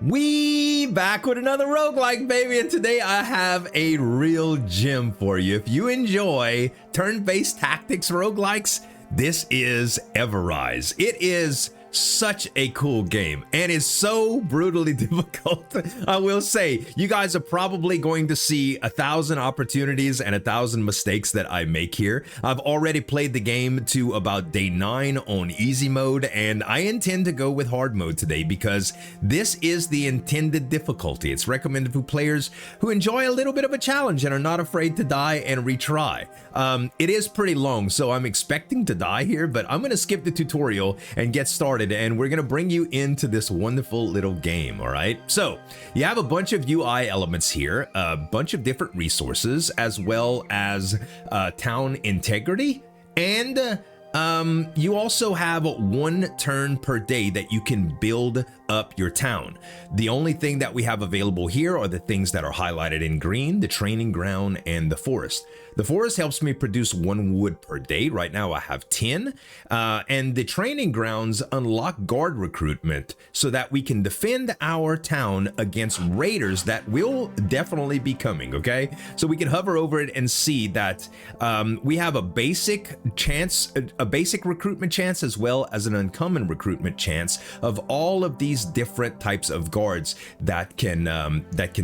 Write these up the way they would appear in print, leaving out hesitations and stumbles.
We back with another roguelike, baby, and today I have a real gem for you. If you enjoy turn-based tactics roguelikes, this is Everise. It is such a cool game and is so brutally difficult. I will say, you guys are probably going to see 1,000 opportunities and 1,000 mistakes that I make here. I've already played the game to about day 9 on easy mode, and I intend to go with hard mode today because this is the intended difficulty. It's recommended for players who enjoy a little bit of a challenge and are not afraid to die and retry. It is pretty long, so I'm expecting to die here, but I'm going to skip the tutorial and get started, and we're going to bring you into this wonderful little game. All right, so you have a bunch of UI elements here, a bunch of different resources, as well as town integrity, and you also have 1 turn per day that you can build up your town. The only thing that we have available here are the things that are highlighted in green: the training ground and the forest. The forest helps me produce 1 wood per day. Right now I have 10, and the training grounds unlock guard recruitment so that we can defend our town against raiders that will definitely be coming. Okay, so we can hover over it and see that we have a basic chance, a basic recruitment chance, as well as an uncommon recruitment chance of all of these different types of guards that can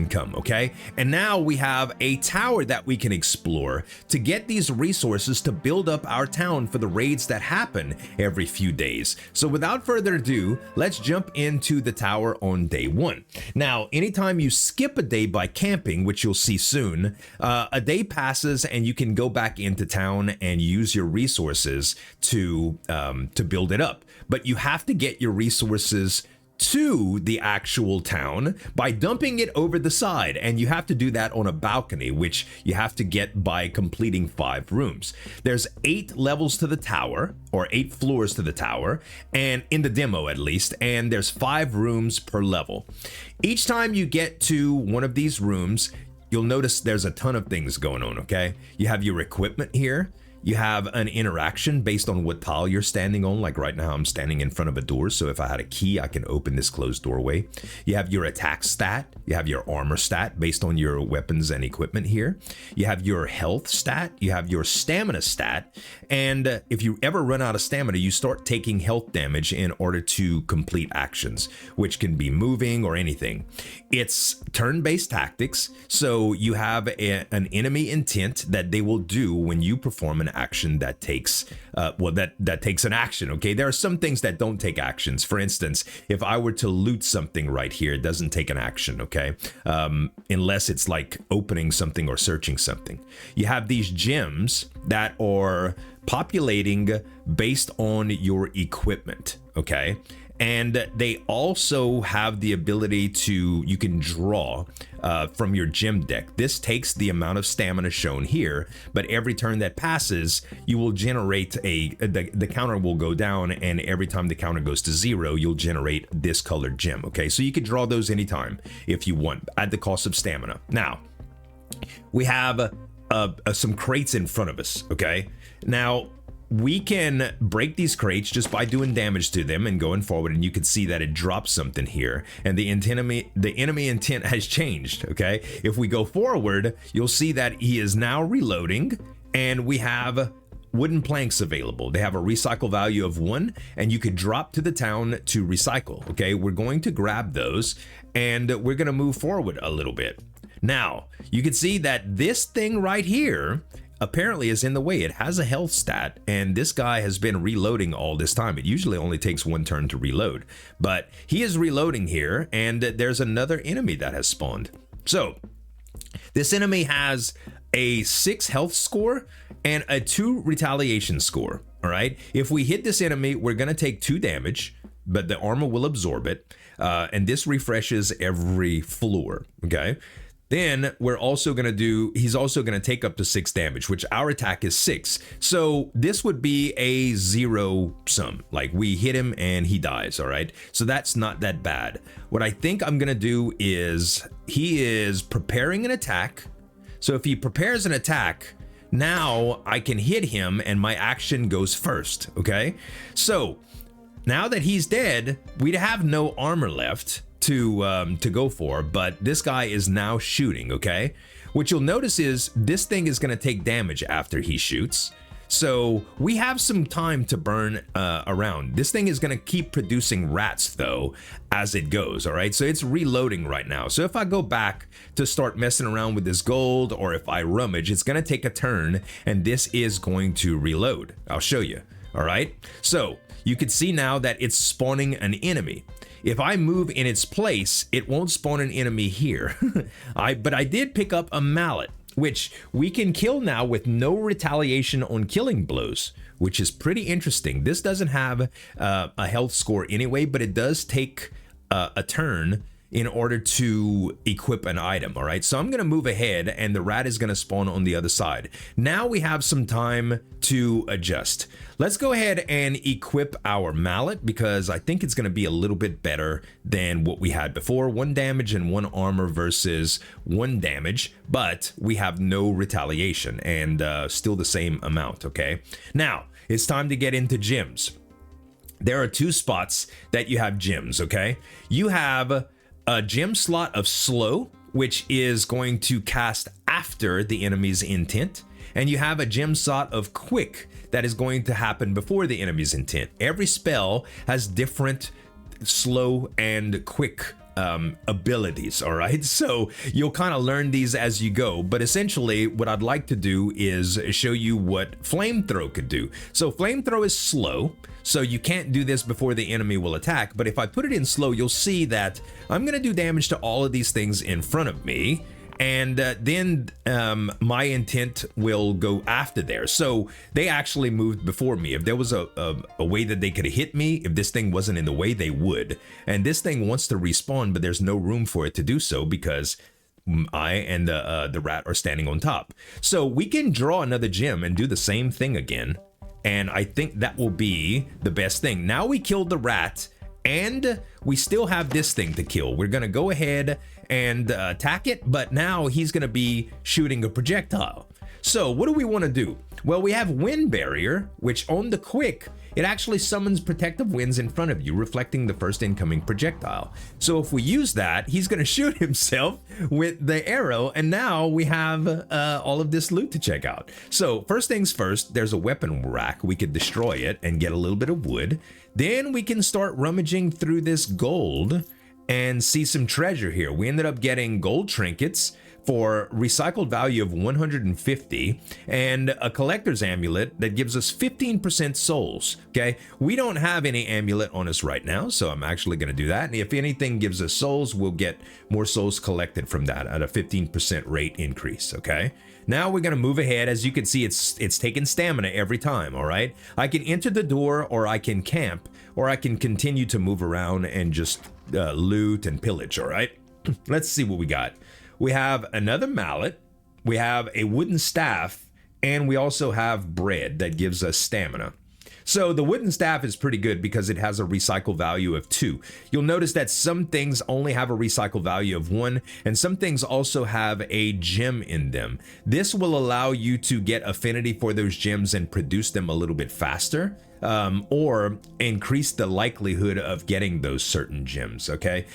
come. Okay, and now we have a tower that we can explore to get these resources to build up our town for the raids that happen every few days. So without further ado, let's jump into the tower on day 1. Now, anytime you skip a day by camping, which you'll see soon, a day passes and you can go back into town and use your resources to build it up. But you have to get your resources to the actual town by dumping it over the side, and you have to do that on a balcony, which you have to get by completing 5 rooms. There's 8 levels to the tower, or 8 floors to the tower, and in the demo at least, and there's 5 rooms per level. Each time you get to one of these rooms, you'll notice there's a ton of things going on. Okay, you have your equipment here. You have an interaction based on what tile you're standing on. Like right now, I'm standing in front of a door, so if I had a key, I can open this closed doorway. You have your attack stat. You have your armor stat based on your weapons and equipment here. You have your health stat. You have your stamina stat. And if you ever run out of stamina, you start taking health damage in order to complete actions, which can be moving or anything. It's turn-based tactics, so you have an enemy intent that they will do when you perform an action that takes that takes an action. Okay, there are some things that don't take actions. For instance, if I were to loot something right here, it doesn't take an action. Okay, unless it's like opening something or searching something. You have these gems that are populating based on your equipment. Okay, and they also have the ability to, you can draw from your gem deck. This takes the amount of stamina shown here, but every turn that passes, you will generate the counter will go down, and every time the counter goes to 0, you'll generate this colored gem. Okay, so you can draw those anytime if you want, at the cost of stamina. Now, we have some crates in front of us. Okay, now we can break these crates just by doing damage to them and going forward, and you can see that it drops something here, and the enemy intent has changed. Okay, if we go forward, you'll see that he is now reloading, and we have wooden planks available. They have a recycle value of 1, and you could drop to the town to recycle. Okay, we're going to grab those, and we're going to move forward a little bit. Now, you can see that this thing right here apparently is in the way. It has a health stat, and this guy has been reloading all this time. It usually only takes 1 turn to reload, but he is reloading here, and there's another enemy that has spawned. So this enemy has a 6 health score and a 2 retaliation score. All right, if we hit this enemy, we're going to take 2 damage, but the armor will absorb it, and this refreshes every floor. Okay, then we're also going to do, he's also going to take up to 6 damage, which our attack is 6. So this would be a 0 sum. Like, we hit him and he dies. All right, so that's not that bad. What I think I'm going to do is, he is preparing an attack. So if he prepares an attack, now I can hit him and my action goes first. Okay, so now that he's dead, we'd have no armor left to go for, but this guy is now shooting, okay? What you'll notice is this thing is going to take damage after he shoots. So we have some time to burn around. This thing is going to keep producing rats though as it goes, all right? So it's reloading right now. So if I go back to start messing around with this gold, or if I rummage, it's going to take a turn and this is going to reload. I'll show you, all right? So you can see now that it's spawning an enemy. If I move in its place, it won't spawn an enemy here. But I did pick up a mallet, which we can kill now with no retaliation on killing blows, which is pretty interesting. This doesn't have a health score anyway, but it does take a turn in order to equip an item, all right? So I'm gonna move ahead and the rat is gonna spawn on the other side. Now we have some time to adjust. Let's go ahead and equip our mallet because I think it's gonna be a little bit better than what we had before. 1 damage and 1 armor versus 1 damage, but we have no retaliation and still the same amount, okay? Now, it's time to get into gems. There are 2 spots that you have gems, okay? You have a gem slot of slow, which is going to cast after the enemy's intent, and you have a gem slot of quick that is going to happen before the enemy's intent. Every spell has different slow and quick abilities, all right? So you'll kind of learn these as you go, but essentially what I'd like to do is show you what flamethrow could do. So flamethrow is slow, so you can't do this before the enemy will attack, but if I put it in slow, you'll see that I'm gonna do damage to all of these things in front of me, and then my intent will go after there. So they actually moved before me. If there was a way that they could hit me, if this thing wasn't in the way, they would. And this thing wants to respawn, but there's no room for it to do so because I and the rat are standing on top. So we can draw another gem and do the same thing again. And I think that will be the best thing. Now we killed the rat and we still have this thing to kill. We're gonna go ahead and attack it, but now he's gonna be shooting a projectile. So what do we wanna do? Well, we have wind barrier, which on the quick, it actually summons protective winds in front of you, reflecting the first incoming projectile. So if we use that, he's gonna shoot himself with the arrow, and now we have all of this loot to check out. So first things first, there's a weapon rack. We could destroy it and get a little bit of wood. Then we can start rummaging through this gold and see some treasure here. We ended up getting gold trinkets for recycled value of 150 and a collector's amulet that gives us 15% souls, okay? We don't have any amulet on us right now, so I'm actually gonna do that. And if anything gives us souls, we'll get more souls collected from that at a 15% rate increase, okay? Now we're gonna move ahead. As you can see, it's taking stamina every time, all right? I can enter the door, or I can camp, or I can continue to move around and just loot and pillage, all right? Let's see what we got. We have another mallet, we have a wooden staff, and we also have bread that gives us stamina. So the wooden staff is pretty good because it has a recycle value of 2. You'll notice that some things only have a recycle value of 1, and some things also have a gem in them. This will allow you to get affinity for those gems and produce them a little bit faster. Or increase the likelihood of getting those certain gems, okay?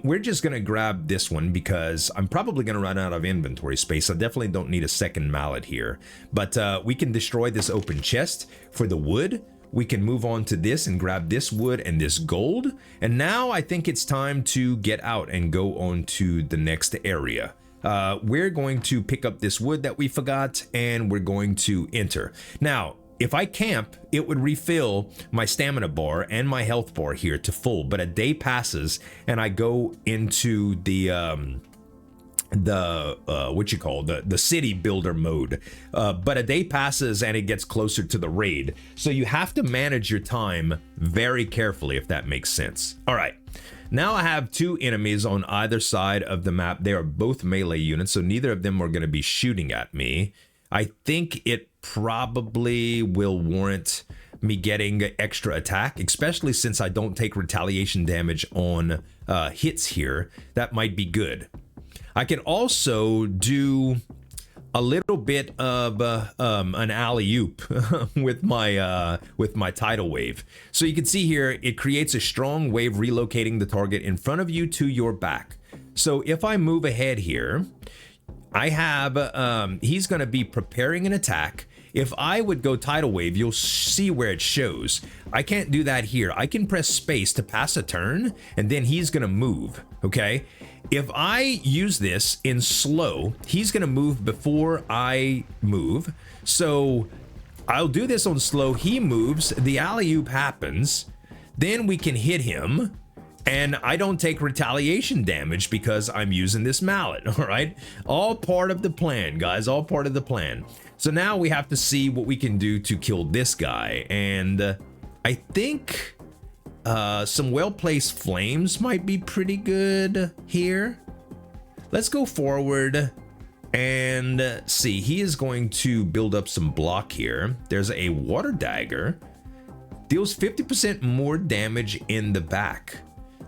We're just gonna grab this one because I'm probably gonna run out of inventory space. I definitely don't need a second mallet here. But we can destroy this open chest for the wood. We can move on to this and grab this wood and this gold. And now I think it's time to get out and go on to the next area. We're going to pick up this wood that we forgot and we're going to enter. Now, if I camp, it would refill my stamina bar and my health bar here to full, but a day passes and I go into the city builder mode, but a day passes and it gets closer to the raid. So you have to manage your time very carefully, if that makes sense. All right. Now I have 2 enemies on either side of the map. They are both melee units, so neither of them are going to be shooting at me. I think it probably will warrant me getting extra attack, especially since I don't take retaliation damage on hits here. That might be good. I can also do a little bit of an alley-oop with my tidal wave. So you can see here, it creates a strong wave relocating the target in front of you to your back. So if I move ahead here, I have, he's going to be preparing an attack. If I would go tidal wave, you'll see where it shows. I can't do that here. I can press space to pass a turn, and then he's going to move, okay? If I use this in slow, he's going to move before I move. So I'll do this on slow. He moves, the alley-oop happens, then we can hit him, and I don't take retaliation damage because I'm using this mallet, all right? All part of the plan, guys, all part of the plan. So now we have to see what we can do to kill this guy, and I think some well-placed flames might be pretty good here. Let's go forward and see. He is going to build up some block here. There's a water dagger. Deals 50% more damage in the back.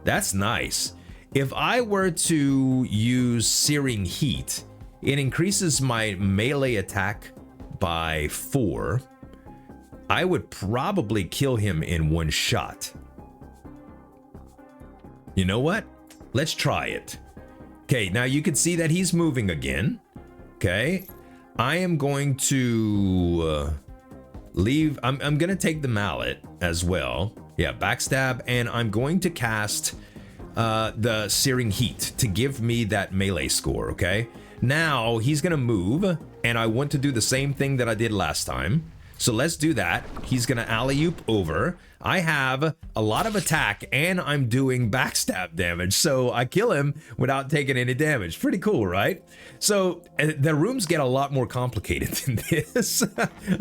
That's nice. If I were to use Searing Heat, it increases my melee attack by 4. I would probably kill him in one shot. You know what? Let's try it. Okay, now you can see that he's moving again. Okay, I am going to leave. I'm going to take the mallet as well. Yeah, backstab, and I'm going to cast the Searing Heat to give me that melee score, okay? Now he's gonna move, and I want to do the same thing that I did last time. So let's do that. He's gonna alley-oop over. I have a lot of attack, and I'm doing backstab damage, so I kill him without taking any damage. Pretty cool, right? So the rooms get a lot more complicated than this.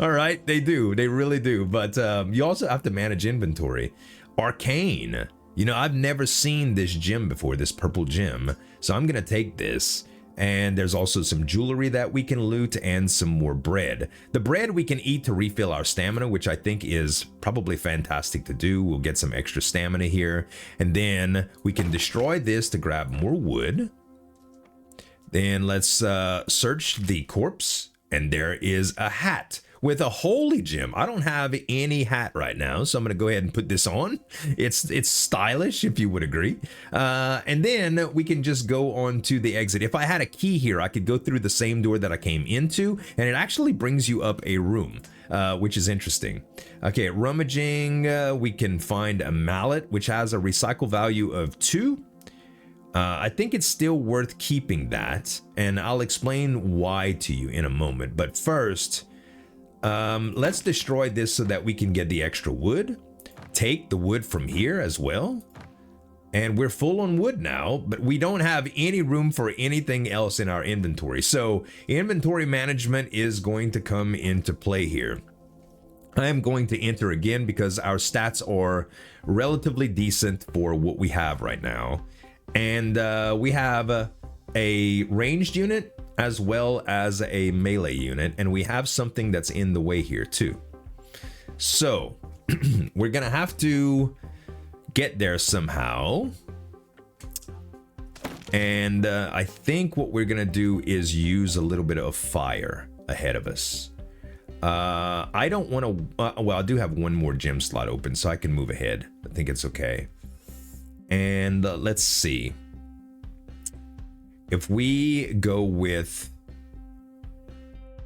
All right, they do, they really do. But you also have to manage inventory. Arcane. You know, I've never seen this gem before, this purple gem. So I'm gonna take this. And there's also some jewelry that we can loot and some more bread. The bread we can eat to refill our stamina, which I think is probably fantastic to do. We'll get some extra stamina here. And then we can destroy this to grab more wood. Then let's search the corpse. And there is a hat with a holy gem. I don't have any hat right now, so I'm gonna go ahead and put this on. It's stylish, if you would agree. And then we can just go on to the exit. If I had a key here, I could go through the same door that I came into, and it actually brings you up a room, which is interesting. Okay, rummaging, we can find a mallet, which has a recycle value of 2. I think it's still worth keeping that, and I'll explain why to you in a moment. But first, let's destroy this so that we can get the extra wood. Take the wood from here as well. And we're full on wood now, but we don't have any room for anything else in our inventory. So inventory management is going to come into play here. I am going to enter again because our stats are relatively decent for what we have right now. And we have a ranged unit as well as a melee unit, and we have something that's in the way here too. So we're gonna have to get there somehow, and I think what we're gonna do is use a little bit of fire ahead of us. I don't want to well, I do have one more gem slot open, so I can move ahead. I think it's okay. And let's see. If we go with,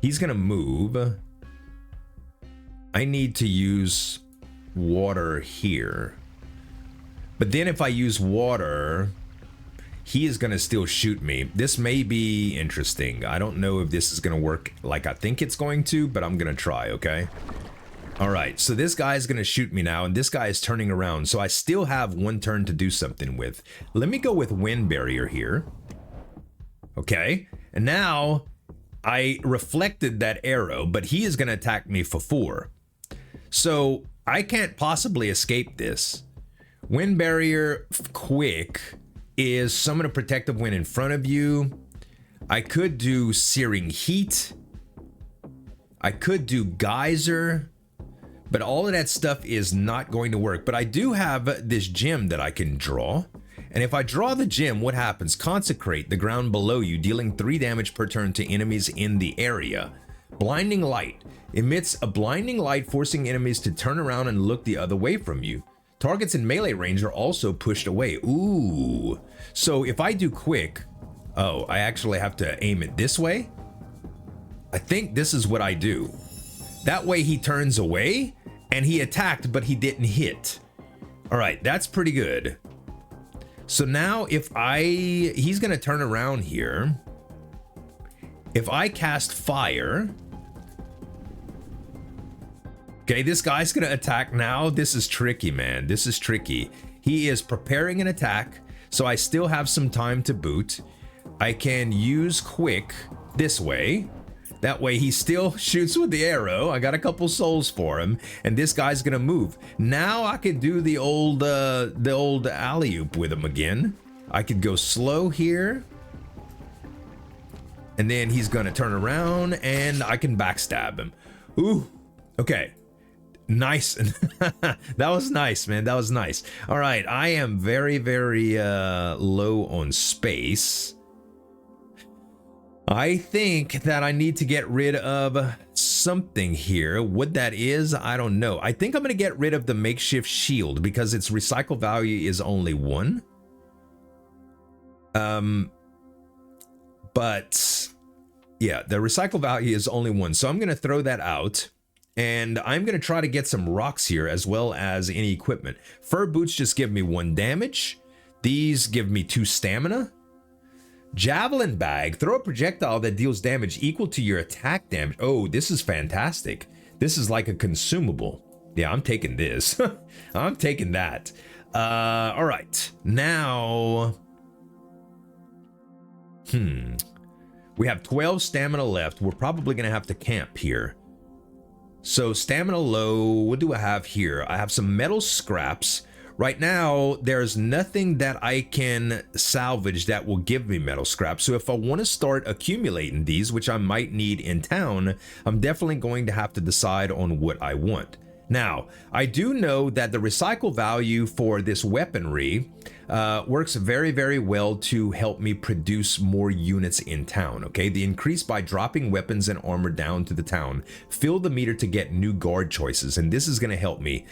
he's gonna move. I need to use water here. But then if I use water, he is gonna still shoot me. This may be interesting. I don't know if this is gonna work like I think it's going to, but I'm gonna try, okay? All right, so this guy's gonna shoot me now, and this guy is turning around, so I still have one turn to do something with. Let me go with wind barrier here. Okay, and now I reflected that arrow, but he is gonna attack me for 4. So I can't possibly escape this. Wind barrier quick is summon a protective wind in front of you. I could do Searing Heat. I could do Geyser. But all of that stuff is not going to work. But I do have this gem that I can draw. And if I draw the gem, what happens? Consecrate the ground below you, dealing 3 damage per turn to enemies in the area. Blinding light emits a blinding light, forcing enemies to turn around and look the other way from you. Targets in melee range are also pushed away. Ooh. So if I do quick, oh, I actually have to aim it this way. I think this is what I do. That way he turns away and he attacked, but he didn't hit. All right, that's pretty good. So now if he's gonna turn around here. If I cast fire, okay, this guy's gonna attack now. This is tricky, man. This is tricky. He is preparing an attack, so I still have some time to boot. I can use quick this way. That way he still shoots with the arrow. I got a couple souls for him, and this guy's gonna move. Now I could do the old alley-oop with him again. I could go slow here. And then he's gonna turn around and I can backstab him. Ooh, okay. Nice. That was nice, man. That was nice. All right, I am very, very low on space. I think that I need to get rid of something here. What that is, I don't know. I think I'm gonna get rid of the makeshift shield because its recycle value is only 1. But yeah, the recycle value is only 1. So I'm gonna throw that out. And I'm gonna try to get some rocks here as well as any equipment. Fur boots just give me 1 damage. These give me 2 stamina. Javelin bag, throw a projectile that deals damage equal to your attack damage. Oh, this is fantastic. This is like a consumable. Yeah, I'm taking this. I'm taking that. All right, now, we have 12 stamina left. We're probably gonna have to camp here. So stamina low, what do I have here? I have some metal scraps. Right now, there's nothing that I can salvage that will give me metal scraps. So if I want to start accumulating these, which I might need in town, I'm definitely going to have to decide on what I want. Now, I do know that the recycle value for this weaponry works very, very well to help me produce more units in town, okay? The increase by dropping weapons and armor down to the town. Fill the meter to get new guard choices, and this is gonna help me.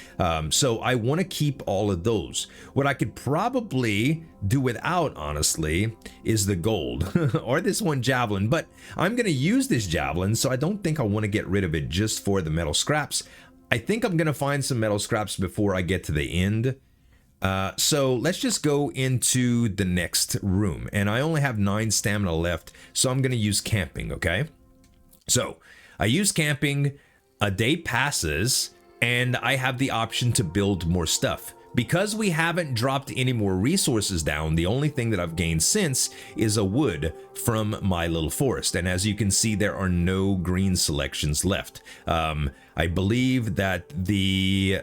So I wanna keep all of those. What I could probably do without, honestly, is the gold, or this one javelin, but I'm gonna use this javelin, so I don't think I wanna get rid of it just for the metal scraps. I think I'm gonna find some metal scraps before I get to the end. So let's just go into the next room, and I only have 9 stamina left, so I'm gonna use camping, okay? So I use camping, a day passes, and I have the option to build more stuff. Because we haven't dropped any more resources down, the only thing that I've gained since is a wood from my little forest. And as you can see, there are no green selections left. I believe that the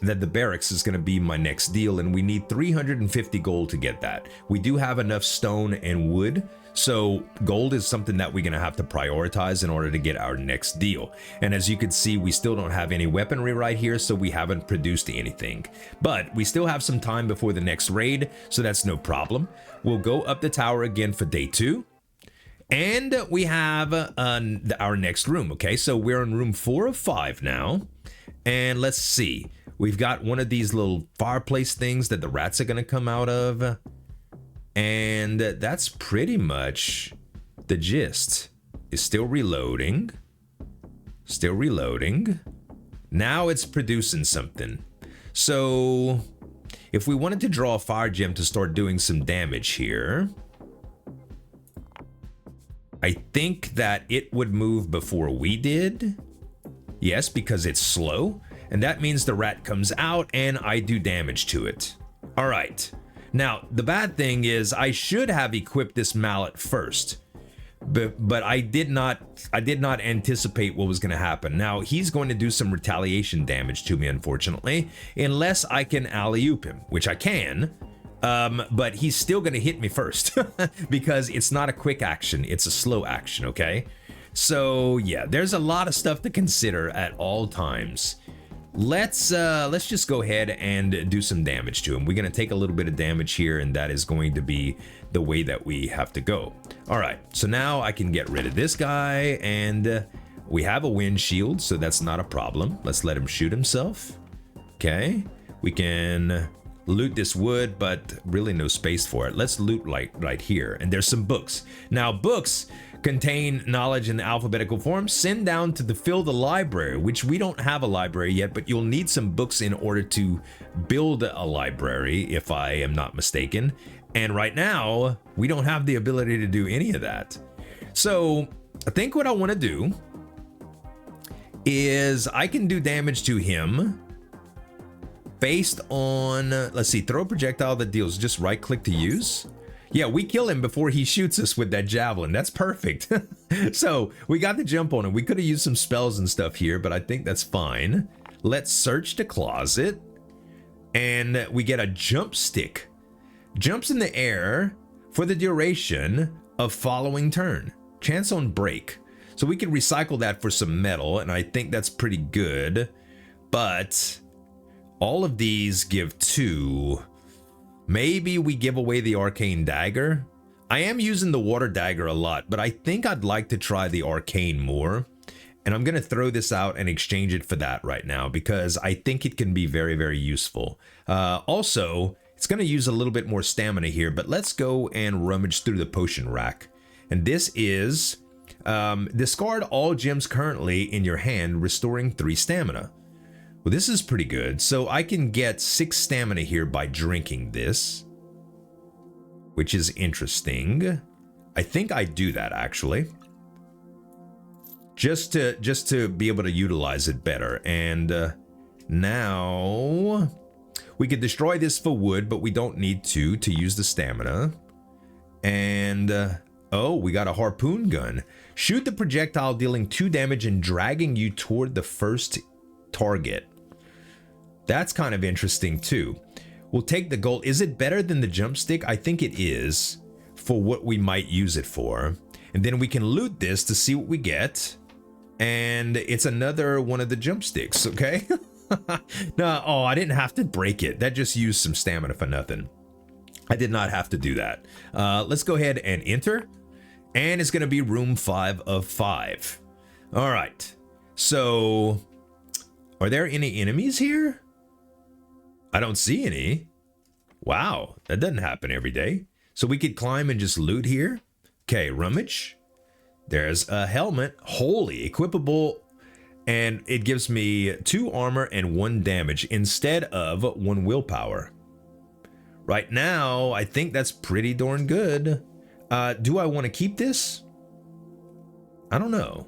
barracks is going to be my next deal, and we need 350 gold to get that. We do have enough stone and wood, so gold is something that we're going to have to prioritize in order to get our next deal. And as you can see, we still don't have any weaponry right here, so we haven't produced anything. But we still have some time before the next raid, so that's no problem. We'll go up the tower again for day 2. And we have our next room, okay? So we're in room 4 of 5 now. And let's see. We've got one of these little fireplace things that the rats are going to come out of. And that's pretty much the gist. It's still reloading. Still reloading. Now it's producing something. So if we wanted to draw a fire gem to start doing some damage here, I think that it would move before we did. Yes, because it's slow. And that means the rat comes out and I do damage to it. All right. Now, the bad thing is I should have equipped this mallet first. But I did not anticipate what was going to happen. Now, he's going to do some retaliation damage to me, unfortunately, unless I can alley-oop him, which I can. But he's still going to hit me first because it's not a quick action. It's a slow action, okay? So, yeah, there's a lot of stuff to consider at all times. let's just go ahead and do some damage to him. We're gonna take a little bit of damage here, and that is going to be the way that we have to go. All right, so now I can get rid of this guy, and we have a wind shield, so that's not a problem. Let's let him shoot himself. Okay, we can loot this wood, but really no space for it. Let's loot like right here, and there's some books. Now, books contain knowledge in the alphabetical form. Send down to fill the library, which we don't have a library yet, but you'll need some books in order to build a library, if I am not mistaken. And right now, we don't have the ability to do any of that. So I think what I want to do is I can do damage to him based on, let's see, throw a projectile that deals, just right click to use. Yeah, we kill him before he shoots us with that javelin. That's perfect. So we got the jump on him. We could have used some spells and stuff here, but I think that's fine. Let's search the closet, and we get a jump stick. Jumps in the air for the duration of following turn. Chance on break. So we can recycle that for some metal, and I think that's pretty good. But all of these give 2. Maybe we give away the arcane dagger. I am using the water dagger a lot, but I think I'd like to try the arcane more. And I'm going to throw this out and exchange it for that right now, because I think it can be very, very useful. Also, it's going to use a little bit more stamina here, but let's go and rummage through the potion rack. And this is discard all gems currently in your hand, restoring 3 stamina. Well, this is pretty good. So I can get 6 stamina here by drinking this, which is interesting. I think I do that actually, just to be able to utilize it better. And now we could destroy this for wood, but we don't need to use the stamina. And oh, we got a harpoon gun. Shoot the projectile, dealing 2 damage and dragging you toward the first target. That's kind of interesting too. We'll take the gold. Is it better than the jump stick? I think it is for what we might use it for. And then we can loot this to see what we get. And it's another one of the jump sticks, okay? No, oh, I didn't have to break it. That just used some stamina for nothing. I did not have to do that. Let's go ahead and enter. And it's going to be room 5 of 5. All right. So, are there any enemies here? I don't see any. Wow, that doesn't happen every day. So we could climb and just loot here. Okay, rummage. There's a helmet, wholly equipable, and it gives me 2 armor and 1 damage instead of 1 willpower. Right now, I think that's pretty darn good. Do I want to keep this? I don't know.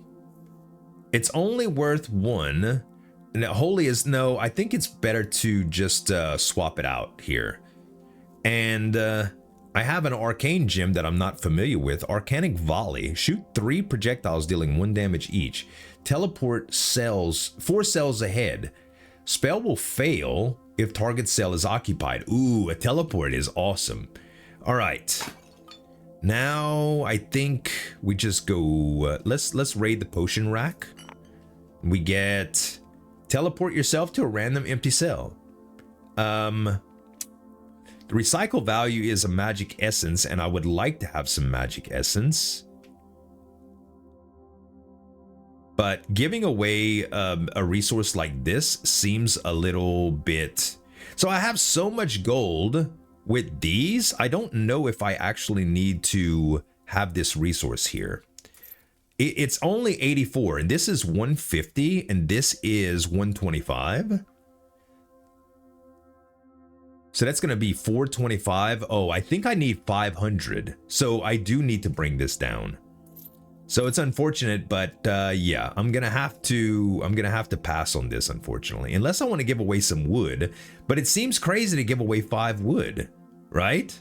It's only worth 1. And holy is no, I think it's better to just swap it out here. And I have an arcane gem that I'm not familiar with. Arcanic Volley. Shoot 3 projectiles dealing 1 damage each. Teleport cells 4 cells ahead. Spell will fail if target cell is occupied. Ooh, a teleport is awesome. All right. Now I think we just go. Let's raid the potion rack. We get teleport yourself to a random empty cell. The recycle value is a magic essence, and I would like to have some magic essence. But giving away a resource like this seems a little bit... So I have so much gold with these, I don't know if I actually need to have this resource here. It's only 84, and this is 150, and this is 125. So that's going to be 425. Oh, I think I need 500. So I do need to bring this down. So it's unfortunate, but yeah, I'm going to have to pass on this, unfortunately, unless I want to give away some wood. But it seems crazy to give away 5 wood, right?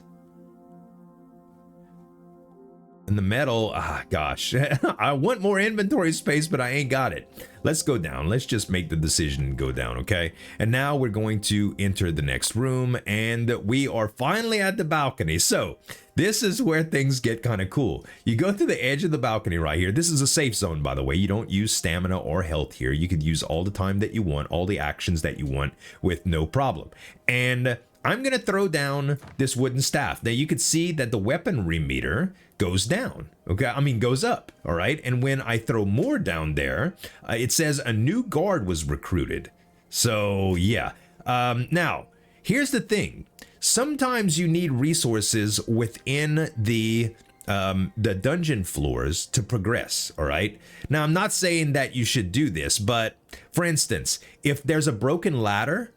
And the metal, gosh, I want more inventory space, but I ain't got it. Let's go down. Let's just make the decision and go down, okay? And now we're going to enter the next room, and we are finally at the balcony. So this is where things get kind of cool. You go to the edge of the balcony right here. This is a safe zone, by the way. You don't use stamina or health here. You could use all the time that you want, all the actions that you want with no problem. And I'm going to throw down this wooden staff. Now you can see that the weaponry meter goes down, okay? I mean, goes up, all right? And when I throw more down there, it says a new guard was recruited. So yeah. Now, here's the thing. Sometimes you need resources within the dungeon floors to progress, all right? Now, I'm not saying that you should do this, but for instance, if there's a broken ladder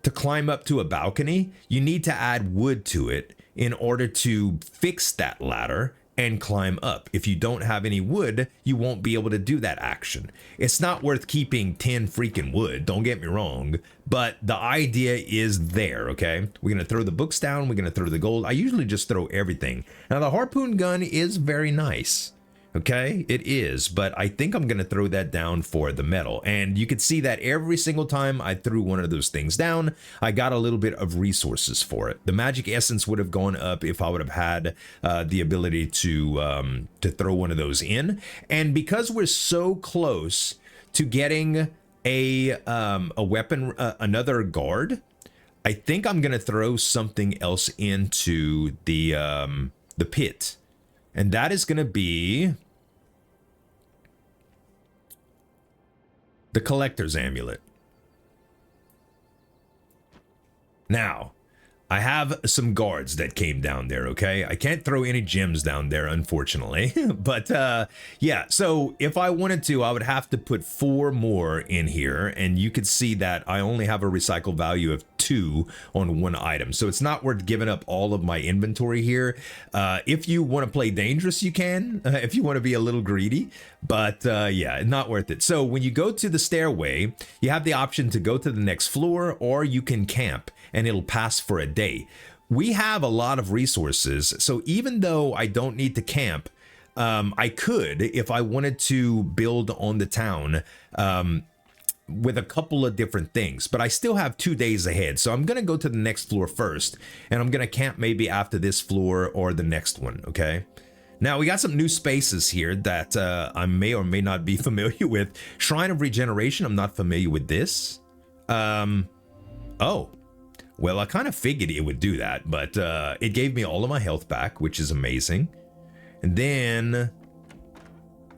to climb up to a balcony, you need to add wood to it in order to fix that ladder and climb up. If you don't have any wood, you won't be able to do that action. It's not worth keeping 10 freaking wood, don't get me wrong, but the idea is there, okay? We're gonna throw the books down, we're gonna throw the gold. I usually just throw everything. Now the harpoon gun is very nice. Okay, it is, but I think I'm gonna throw that down for the metal. And you can see that every single time I threw one of those things down, I got a little bit of resources for it. The magic essence would have gone up if I would have had the ability to throw one of those in. And because we're so close to getting a weapon, another guard, I think I'm gonna throw something else into the pit. And that is going to be the collector's amulet. Now, I have some guards that came down there, okay? I can't throw any gems down there, unfortunately. But yeah, so if I wanted to, I would have to put 4 more in here. And you could see that I only have a recycle value of 2 on one item. So it's not worth giving up all of my inventory here. If you want to play dangerous, you can. If you want to be a little greedy. But yeah, not worth it. So when you go to the stairway, you have the option to go to the next floor, or you can camp and it'll pass for a day. We have a lot of resources, so even though I don't need to camp, I could, if I wanted to build on the town with a couple of different things, but I still have 2 days ahead. So I'm gonna go to the next floor first, and I'm gonna camp maybe after this floor or the next one, okay? Now, we got some new spaces here that I may or may not be familiar with. Shrine of Regeneration, I'm not familiar with this. Oh. Well, I kind of figured it would do that, but it gave me all of my health back, which is amazing. And then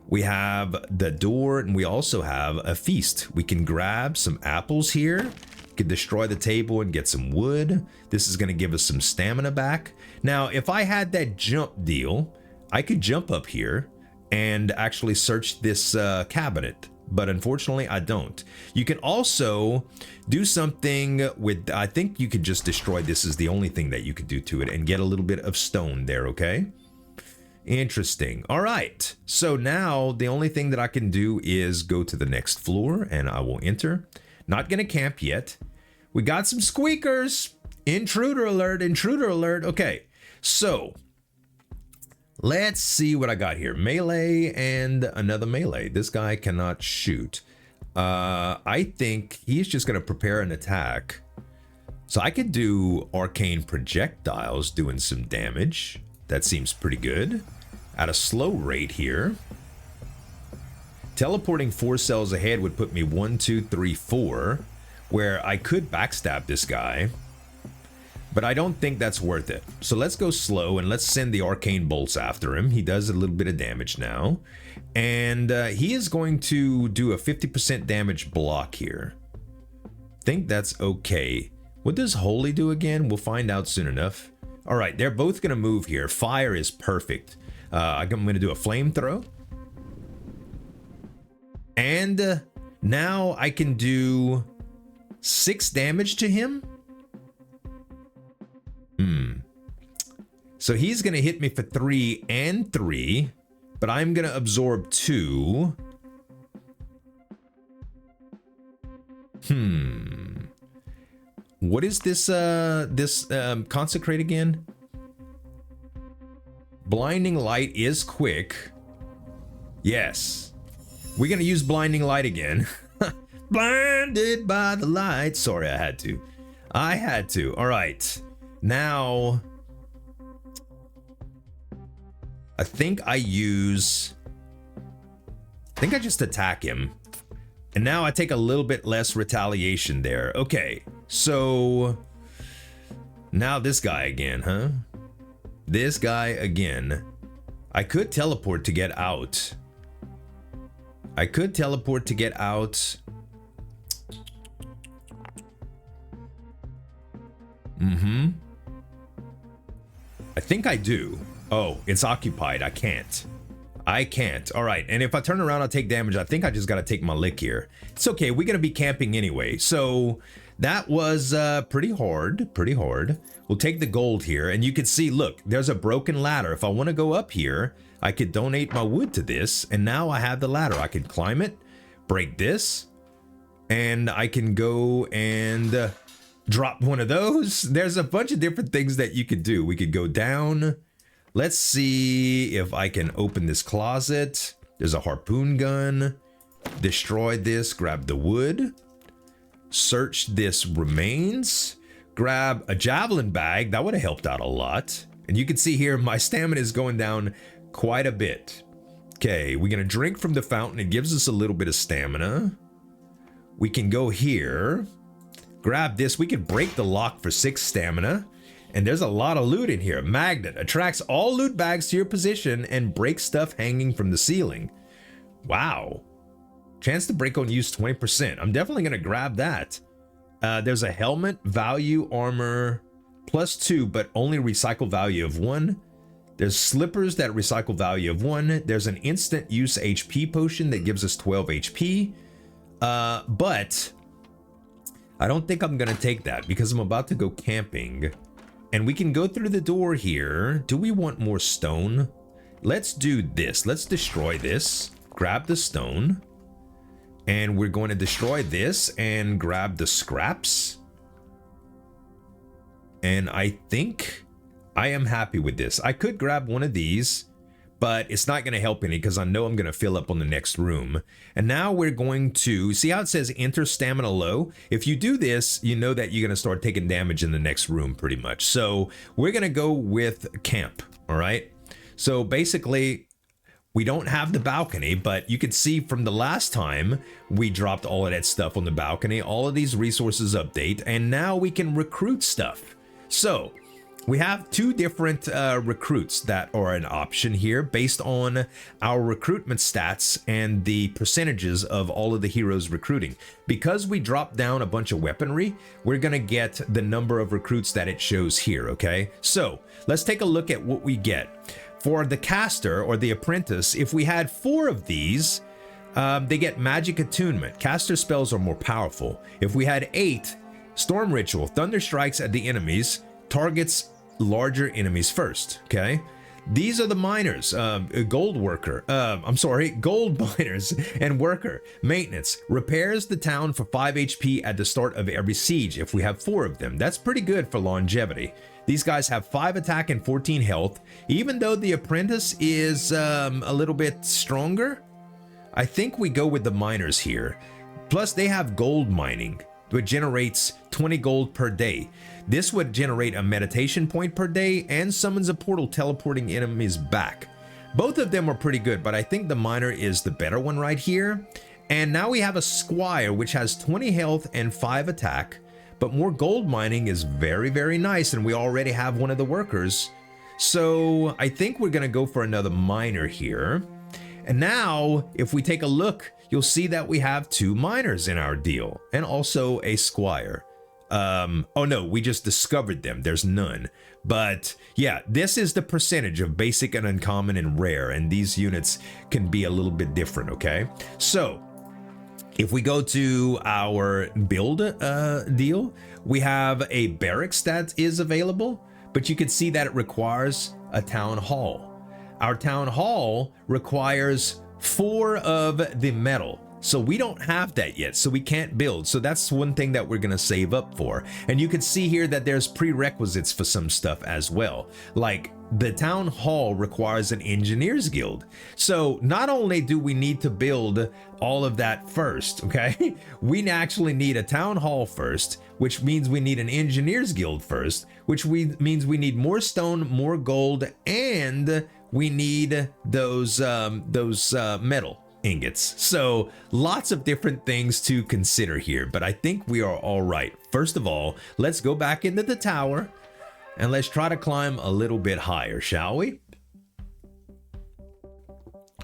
we have the door, and we also have a feast. We can grab some apples here. We can destroy the table and get some wood. This is going to give us some stamina back. Now, if I had that jump deal, I could jump up here and actually search this cabinet. But unfortunately, I don't. You can also do something with, I think you could just destroy this is the only thing that you could do to it and get a little bit of stone there, okay? Interesting. All right. So now the only thing that I can do is go to the next floor and I will enter. Not gonna camp yet. We got some squeakers. Intruder alert, intruder alert. Okay, so let's see what I got here. Melee and another melee. This guy cannot shoot. I think he's just going to prepare an attack. So I could do arcane projectiles doing some damage. That seems pretty good. At a slow rate here. Teleporting 4 cells ahead would put me 1, 2, 3, 4. Where I could backstab this guy. But I don't think that's worth it. So let's go slow and let's send the arcane bolts after him. He does a little bit of damage now. And he is going to do a 50% damage block here. Think that's okay. What does Holy do again? We'll find out soon enough. All right, they're both going to move here. Fire is perfect. I'm going to do a flamethrow. And now I can do 6 damage to him. So he's going to hit me for 3 and 3, but I'm going to absorb 2. What is this consecrate again? Blinding light is quick. Yes. We're gonna use blinding light again. Blinded by the light. Sorry, I had to. All right. Now, I think I just attack him. And now I take a little bit less retaliation there. Okay, so now this guy again, huh? This guy again. I could teleport to get out. I think I do. Oh, it's occupied. I can't. All right, and if I turn around, I'll take damage. I think I just gotta take my lick here. It's okay. We're gonna be camping anyway. So that was pretty hard. We'll take the gold here, and you can see, look, there's a broken ladder. If I want to go up here, I could donate my wood to this, and now I have the ladder. I can climb it, break this, and I can go and drop one of those. There's a bunch of different things that you could do. We could go down. Let's see if I can open this closet. There's a harpoon gun. Destroy this, grab the wood. Search this remains. Grab a javelin bag. That would have helped out a lot. And you can see here, my stamina is going down quite a bit. Okay, we're gonna drink from the fountain. It gives us a little bit of stamina. We can go here. Grab this. We can break the lock for 6 stamina. And there's a lot of loot in here. Magnet attracts all loot bags to your position and breaks stuff hanging from the ceiling. Wow. Chance to break on use 20%. I'm definitely going to grab that. There's a helmet, value, armor, +2, but only recycle value of 1. There's slippers that recycle value of 1. There's an instant use HP potion that gives us 12 HP. But I don't think I'm going to take that because I'm about to go camping. And we can go through the door here. Do we want more stone? Let's do this. Let's destroy this. Grab the stone. And we're going to destroy this and grab the scraps. And I think I am happy with this. I could grab one of these, but it's not going to help any because I know I'm going to fill up on the next room. And now we're going to see how it says enter stamina low. If you do this, you know that you're going to start taking damage in the next room pretty much. So we're going to go with camp. All right. So basically we don't have the balcony, but you can see from the last time we dropped all of that stuff on the balcony, all of these resources update, and now we can recruit stuff. So we have 2 different recruits that are an option here based on our recruitment stats and the percentages of all of the heroes recruiting. Because we dropped down a bunch of weaponry, we're going to get the number of recruits that it shows here, okay? So let's take a look at what we get. For the caster or the apprentice, if we had 4 of these, they get magic attunement. Caster spells are more powerful. If we had 8, storm ritual, thunder strikes at the enemies, targets larger enemies first, okay? These are the miners, gold miners and worker. Maintenance, repairs the town for 5 HP at the start of every siege if we have 4 of them. That's pretty good for longevity. These guys have 5 attack and 14 health. Even though the apprentice is a little bit stronger, I think we go with the miners here. Plus they have gold mining, which generates 20 gold per day. This would generate a meditation point per day and summons a portal teleporting enemies back. Both of them are pretty good, but I think the miner is the better one right here. And now we have a squire, which has 20 health and 5 attack, but more gold mining is very, very nice, and we already have one of the workers. So I think we're gonna go for another miner here. And now, if we take a look, you'll see that we have 2 miners in our deal, and also a squire. Oh no, we just discovered them. There's none. But yeah, this is the percentage of basic and uncommon and rare, and these units can be a little bit different, okay? So if we go to our build deal, we have a barracks that is available, but you can see that it requires a town hall. Our town hall requires 4 of the metal. So we don't have that yet, so we can't build. So that's one thing that we're gonna save up for. And you can see here that there's prerequisites for some stuff as well, like the town hall requires an engineer's guild. So not only do we need to build all of that first, okay? We actually need a town hall first, which means we need an engineer's guild first, which means we need more stone, more gold, and we need those metal ingots. So lots of different things to consider here, but I think we are all right. First of all, let's go back into the tower and let's try to climb a little bit higher, shall we?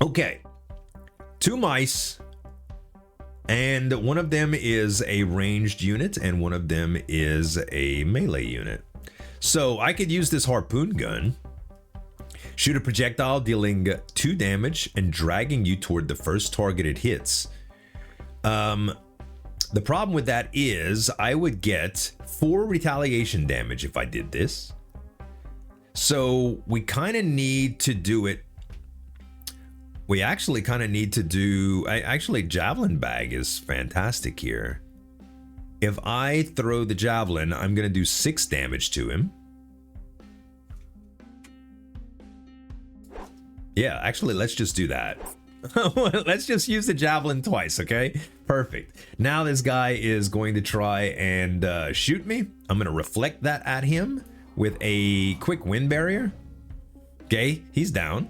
Okay, 2 mice, and one of them is a ranged unit and one of them is a melee unit. So I could use this harpoon gun, shoot a projectile dealing 2 damage and dragging you toward the first target it hits. The problem with that is I would get 4 retaliation damage if I did this. So we kind of need to do it. We actually kind of need to do, actually javelin bag is fantastic here. If I throw the javelin, I'm going to do 6 damage to him. Yeah, actually, let's just do that. Let's just use the javelin twice, okay? Perfect. Now this guy is going to try and shoot me. I'm going to reflect that at him with a quick wind barrier. Okay, he's down.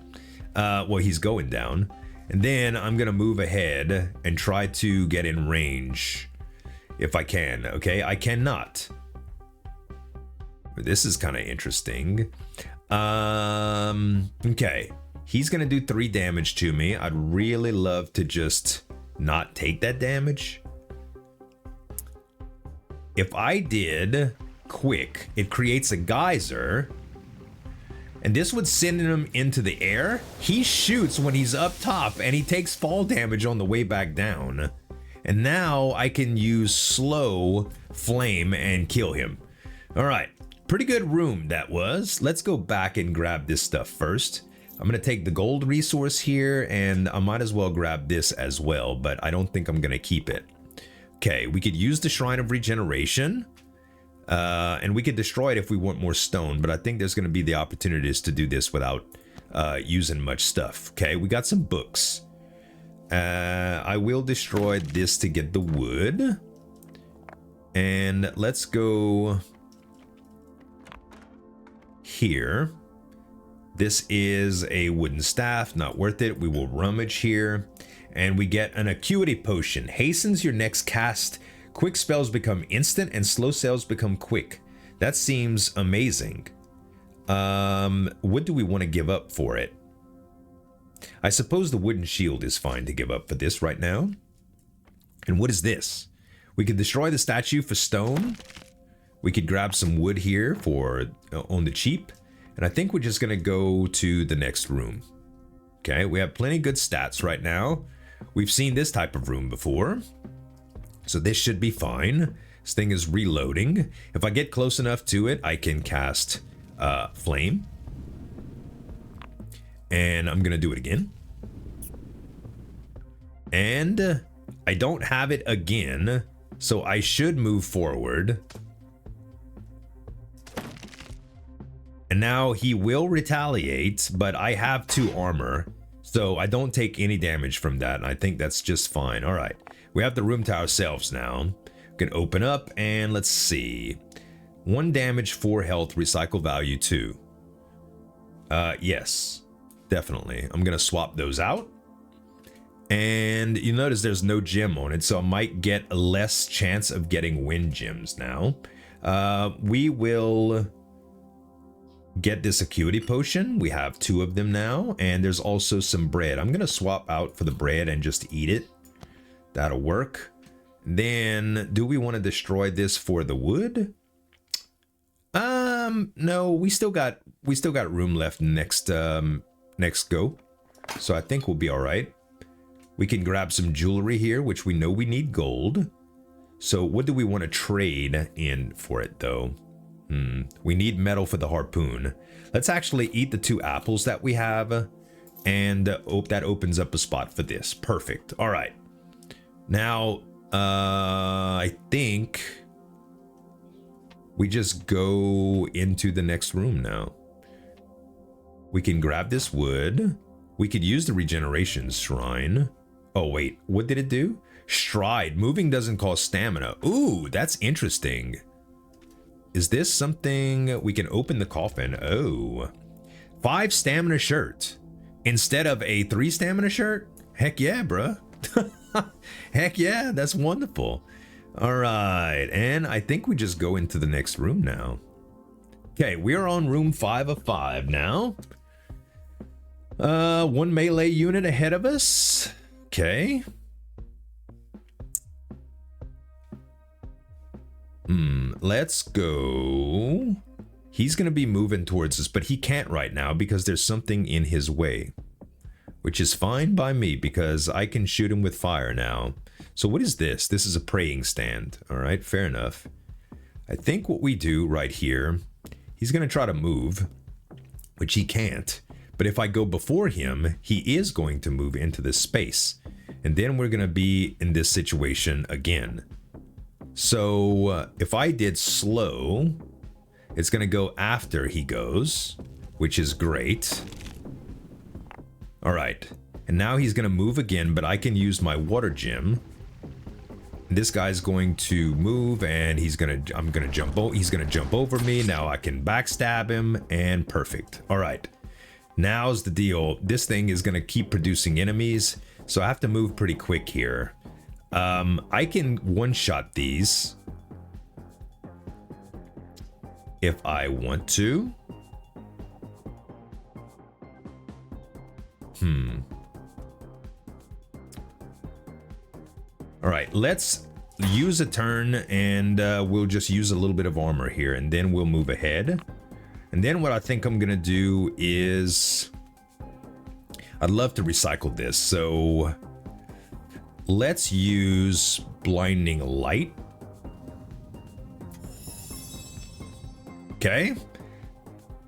Well, he's going down. And then I'm going to move ahead and try to get in range if I can, okay? I cannot. This is kind of interesting. Okay. He's going to do 3 damage to me. I'd really love to just not take that damage. If I did quick, it creates a geyser. And this would send him into the air. He shoots when he's up top and he takes fall damage on the way back down. And now I can use slow flame and kill him. All right, pretty good room that was. Let's go back and grab this stuff first. I'm going to take the gold resource here, and I might as well grab this as well, but I don't think I'm going to keep it. Okay, we could use the Shrine of Regeneration, and we could destroy it if we want more stone, but I think there's going to be the opportunities to do this without using much stuff. Okay, we got some books. I will destroy this to get the wood. And let's go here. This is a wooden staff, not worth it. We will rummage here. And we get an acuity potion. Hastens your next cast. Quick spells become instant and slow spells become quick. That seems amazing. What do we want to give up for it? I suppose the wooden shield is fine to give up for this right now. And what is this? We could destroy the statue for stone. We could grab some wood here for on the cheap. And I think we're just going to go to the next room. Okay, we have plenty good stats right now. We've seen this type of room before. So this should be fine. This thing is reloading. If I get close enough to it, I can cast Flame. And I'm going to do it again. And I don't have it again. So I should move forward. And now he will retaliate, but I have 2 armor, so I don't take any damage from that, and I think that's just fine. All right, we have the room to ourselves now. We can open up, and let's see. 1 damage, 4 health, recycle value 2. Yes, definitely. I'm going to swap those out. And you notice there's no gem on it, so I might get a less chance of getting wind gems now. We will get this acuity potion. We have 2 of them now, and there's also some bread. I'm gonna swap out for the bread and just eat it. That'll work. Then do we want to destroy this for the wood? No, we still got room left next go, so I think we'll be all right. We can grab some jewelry here, which we know we need gold. So what do we want to trade in for it though? We need metal for the harpoon. Let's actually eat the 2 apples that we have, and that opens up a spot for this. Perfect. All right. Now, I think we just go into the next room now. We can grab this wood. We could use the regeneration shrine. Oh, wait. What did it do? Stride. Moving doesn't cost stamina. Ooh, that's interesting. Is this something we can open the coffin? Oh. 5 stamina shirt. Instead of a 3 stamina shirt? Heck yeah, bruh. Heck yeah, that's wonderful. All right, and I think we just go into the next room now. Okay, we are on room 5 of 5 now. 1 melee unit ahead of us. Okay. Let's go. He's gonna be moving towards us, but he can't right now because there's something in his way. Which is fine by me because I can shoot him with fire now. So what is this? This is a praying stand. All right, fair enough. I think what we do right here, he's gonna try to move, which he can't. But if I go before him, he is going to move into this space. And then we're gonna be in this situation again. So if I did slow, it's gonna go after he goes, which is great. All right, and now he's gonna move again, but I can use my water gem. This guy's going to move, and he's gonna jump over me. Now I can backstab him, and perfect. All right, now's the deal. This thing is gonna keep producing enemies, so I have to move pretty quick here. I can one-shot these if I want to. All right, let's use a turn, and we'll just use a little bit of armor here, and then we'll move ahead. And then what I think I'm gonna do is, I'd love to recycle this, so let's use blinding light. Okay,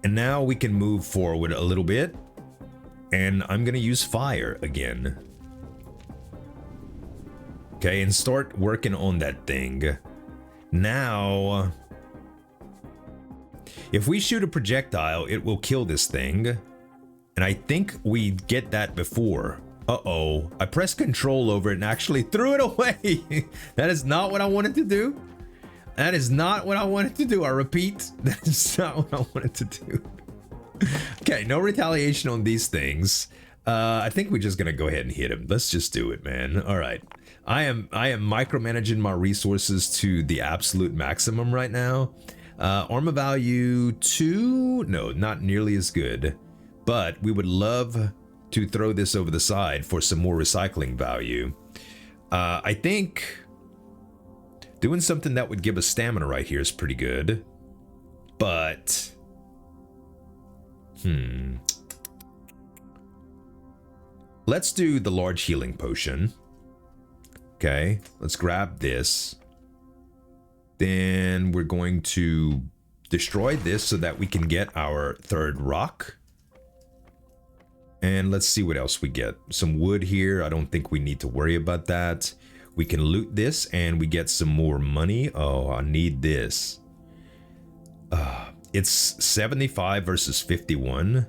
and now we can move forward a little bit, and I'm gonna use fire again. Okay, and start working on that thing. Now, if we shoot a projectile, it will kill this thing. And I think we get that before. Uh-oh, I pressed control over it and actually threw it away. That is not what I wanted to do. That is not what I wanted to do. I repeat, that is not what I wanted to do. Okay, no retaliation on these things. I think we're just gonna go ahead and hit him. Let's just do it, man. All right. I am micromanaging my resources to the absolute maximum right now. Armor value 2, no, not nearly as good, but we would love to throw this over the side for some more recycling value. I think doing something that would give us stamina right here is pretty good, but let's do the large healing potion. Okay, let's grab this. Then we're going to destroy this so that we can get our 3rd rock. And let's see what else we get. Some wood here. I don't think we need to worry about that. We can loot this and we get some more money. Oh, I need this. It's 75 versus 51.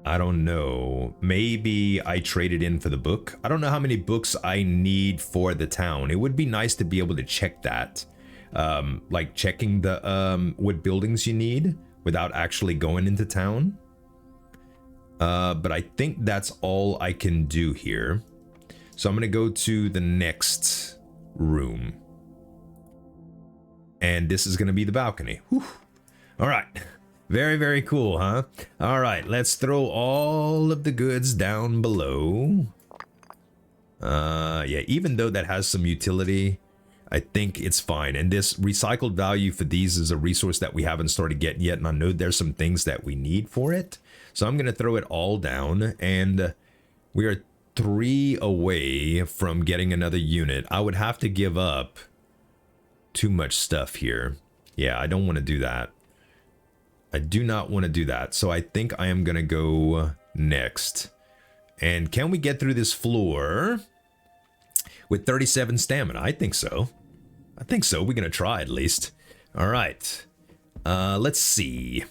I don't know. Maybe I traded in for the book. I don't know how many books I need for the town. It would be nice to be able to check that. Like checking the what buildings you need without actually going into town. But I think that's all I can do here. So I'm gonna go to the next room. And this is gonna be the balcony. Whew. All right. Very, very cool, huh? All right, let's throw all of the goods down below. Yeah, even though that has some utility, I think it's fine. And this recycled value for these is a resource that we haven't started getting yet, and I know there's some things that we need for it. So I'm gonna throw it all down, and we are 3 away from getting another unit. I would have to give up too much stuff here. Yeah, I don't want to do that. I do not want to do that. So I think I am going to go next. And can we get through this floor with 37 stamina? I think so. I think so. We're gonna try at least. All right. Let's see.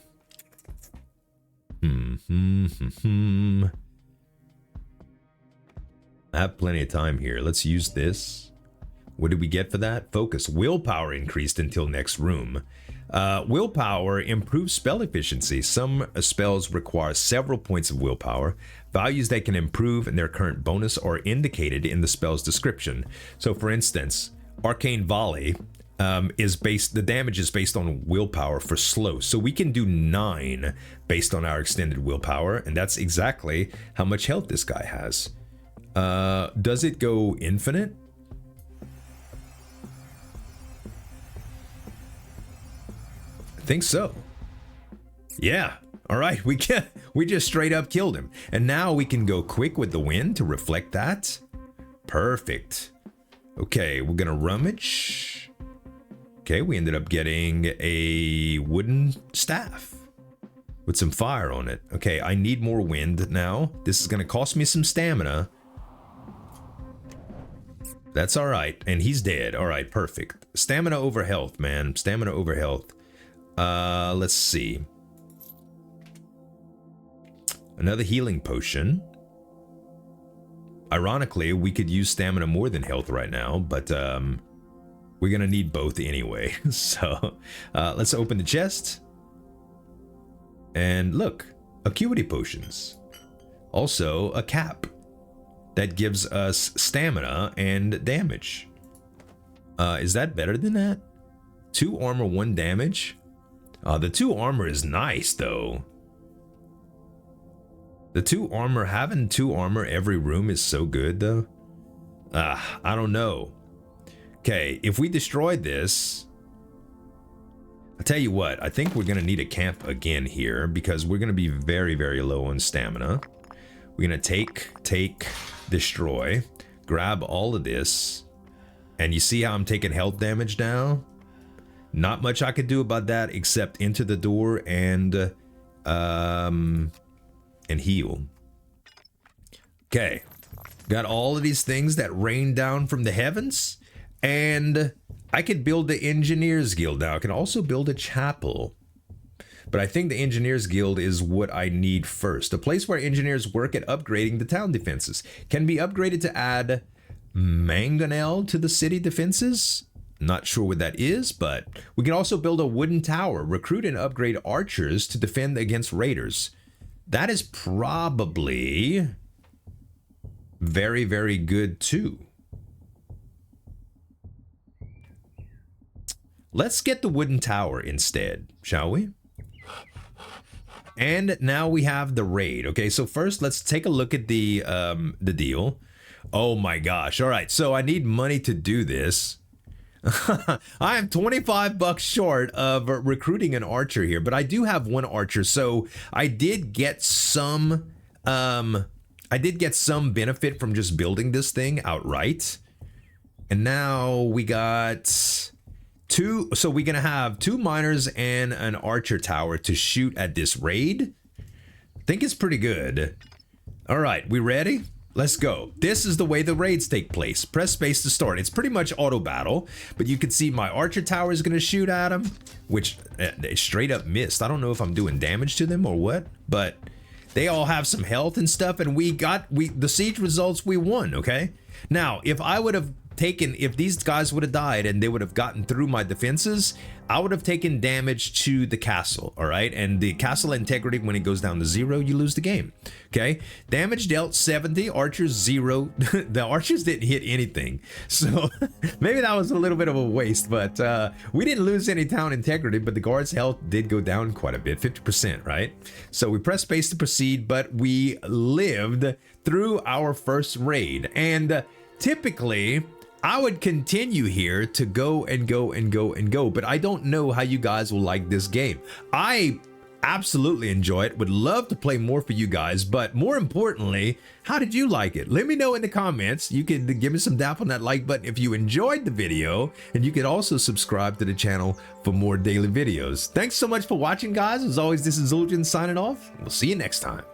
I have plenty of time here. Let's use this. What did we get for that? Focus. Willpower increased until next room. Willpower improves spell efficiency. Some spells require several points of willpower. Values that can improve in their current bonus are indicated in the spell's description. So for instance, Arcane Volley the damage is based on willpower for slow. So we can do 9 based on our extended willpower, and that's exactly how much health this guy has. Does it go infinite? I think so. Yeah. All right, we just straight up killed him. And now we can go quick with the wind to reflect that. Perfect. Okay, we're gonna rummage. Okay, we ended up getting a wooden staff with some fire on it. Okay, I need more wind now. This is gonna cost me some stamina. That's all right, and he's dead. All right, perfect. Stamina over health, man. Stamina over health. Let's see. Another healing potion. Ironically, we could use stamina more than health right now, but we're gonna need both anyway. So let's open the chest. And look, acuity potions. Also a cap that gives us stamina and damage. Is that better than that? 2 armor, 1 damage. The 2 armor is nice though. The 2 armor, having 2 armor every room is so good though. I don't know. Okay, if we destroyed this, I'll tell you what, I think we're gonna need a camp again here because we're gonna be very, very low on stamina. We're gonna take, destroy, grab all of this, and you see how I'm taking health damage now? Not much I could do about that except enter the door and heal. Okay, got all of these things that rain down from the heavens, and I could build the Engineers Guild now. I can also build a chapel, but I think the Engineers Guild is what I need first. A place where engineers work at upgrading the town defenses. Can be upgraded to add mangonel to the city defenses. Not sure what that is, but we can also build a wooden tower, recruit and upgrade archers to defend against raiders. That is probably very, very good too. Let's get the wooden tower instead, shall we? And now we have the raid. Okay, so first let's take a look at the deal. Oh my gosh. All right, so I need money to do this. I am 25 bucks short of recruiting an archer here, but I do have 1 archer, so I did get some benefit from just building this thing outright. And now we got 2, so we're gonna have 2 miners and an archer tower to shoot at this raid. I think it's pretty good. All right, we ready? Let's go. This is the way the raids take place. Press space to start. It's pretty much auto battle, but you can see my archer tower is going to shoot at them, which they straight up missed. I don't know if I'm doing damage to them or what, but they all have some health and stuff, and the siege results, we won, okay? Now, if these guys would have died and they would have gotten through my defenses, I would have taken damage to the castle, all right? And the castle integrity, when it goes down to 0, you lose the game, okay? Damage dealt 70, archers 0. The archers didn't hit anything, so maybe that was a little bit of a waste, but we didn't lose any town integrity, but the guards' health did go down quite a bit, 50%, right? So we press space to proceed, but we lived through our first raid, and typically, I would continue here to go and go and go and go, but I don't know how you guys will like this game. I absolutely enjoy it, would love to play more for you guys, but more importantly, how did you like it? Let me know in the comments. You can give me some dap on that like button if you enjoyed the video, and you can also subscribe to the channel for more daily videos. Thanks so much for watching, guys. As always, this is Zul'jin signing off. We'll see you next time.